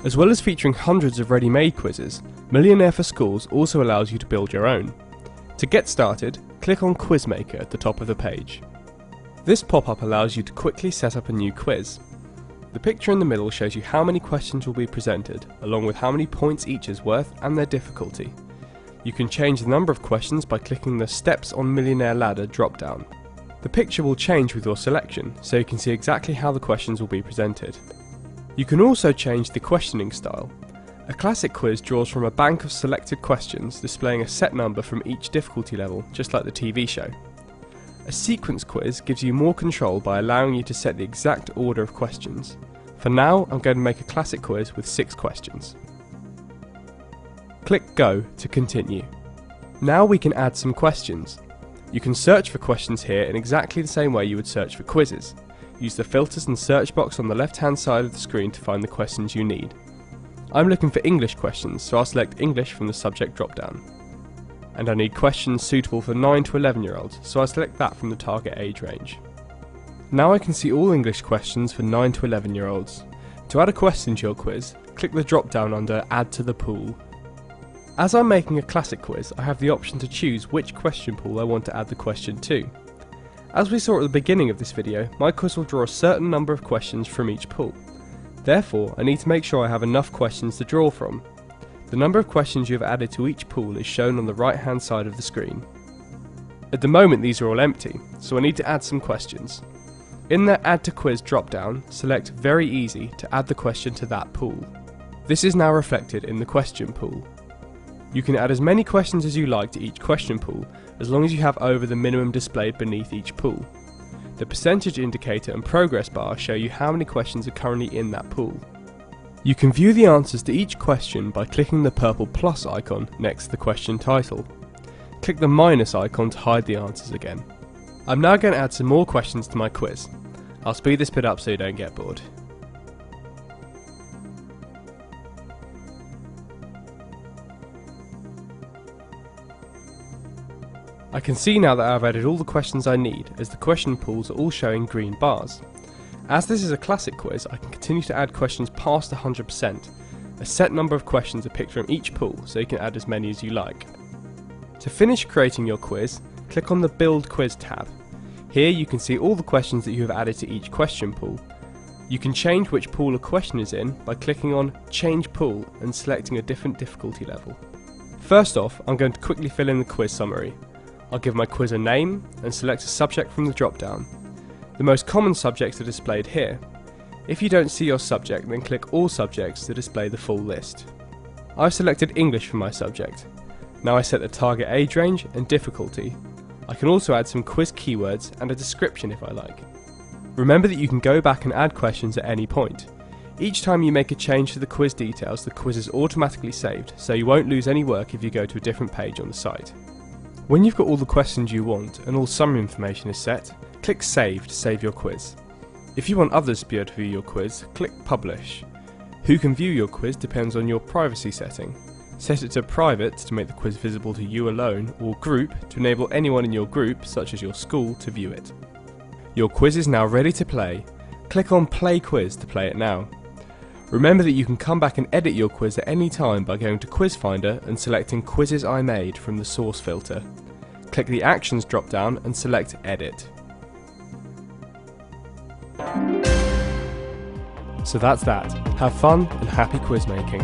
As well as featuring hundreds of ready-made quizzes, Millionaire for Schools also allows you to build your own. To get started, click on Quiz Maker at the top of the page. This pop-up allows you to quickly set up a new quiz. The picture in the middle shows you how many questions will be presented, along with how many points each is worth and their difficulty. You can change the number of questions by clicking the Steps on Millionaire ladder drop-down. The picture will change with your selection, so you can see exactly how the questions will be presented. You can also change the questioning style. A classic quiz draws from a bank of selected questions displaying a set number from each difficulty level, just like the TV show. A sequence quiz gives you more control by allowing you to set the exact order of questions. For now, I'm going to make a classic quiz with 6 questions. Click Go to continue. Now we can add some questions. You can search for questions here in exactly the same way you would search for quizzes. Use the filters and search box on the left-hand side of the screen to find the questions you need. I'm looking for English questions, so I'll select English from the subject drop-down. And I need questions suitable for 9 to 11-year-olds, so I'll select that from the target age range. Now I can see all English questions for 9 to 11-year-olds. To add a question to your quiz, click the drop-down under Add to the Pool. As I'm making a classic quiz, I have the option to choose which question pool I want to add the question to. As we saw at the beginning of this video, my quiz will draw a certain number of questions from each pool. Therefore, I need to make sure I have enough questions to draw from. The number of questions you have added to each pool is shown on the right hand side of the screen. At the moment these are all empty, so I need to add some questions. In the Add to Quiz drop-down, select Very Easy to add the question to that pool. This is now reflected in the question pool. You can add as many questions as you like to each question pool, as long as you have over the minimum displayed beneath each pool. The percentage indicator and progress bar show you how many questions are currently in that pool. You can view the answers to each question by clicking the purple plus icon next to the question title. Click the minus icon to hide the answers again. I'm now going to add some more questions to my quiz. I'll speed this bit up so you don't get bored. I can see now that I've added all the questions I need, as the question pools are all showing green bars. As this is a classic quiz, I can continue to add questions past 100%. A set number of questions are picked from each pool, so you can add as many as you like. To finish creating your quiz, click on the Build Quiz tab. Here you can see all the questions that you have added to each question pool. You can change which pool a question is in by clicking on Change Pool and selecting a different difficulty level. First off, I'm going to quickly fill in the quiz summary. I'll give my quiz a name and select a subject from the drop-down. The most common subjects are displayed here. If you don't see your subject, then click All Subjects to display the full list. I've selected English for my subject. Now I set the target age range and difficulty. I can also add some quiz keywords and a description if I like. Remember that you can go back and add questions at any point. Each time you make a change to the quiz details, the quiz is automatically saved, so you won't lose any work if you go to a different page on the site. When you've got all the questions you want and all summary information is set, click Save to save your quiz. If you want others to be able to view your quiz, click Publish. Who can view your quiz depends on your privacy setting. Set it to Private to make the quiz visible to you alone, or Group to enable anyone in your group, such as your school, to view it. Your quiz is now ready to play. Click on Play Quiz to play it now. Remember that you can come back and edit your quiz at any time by going to Quiz Finder and selecting Quizzes I Made from the source filter. Click the Actions drop-down and select Edit. So that's that. Have fun and happy quiz making.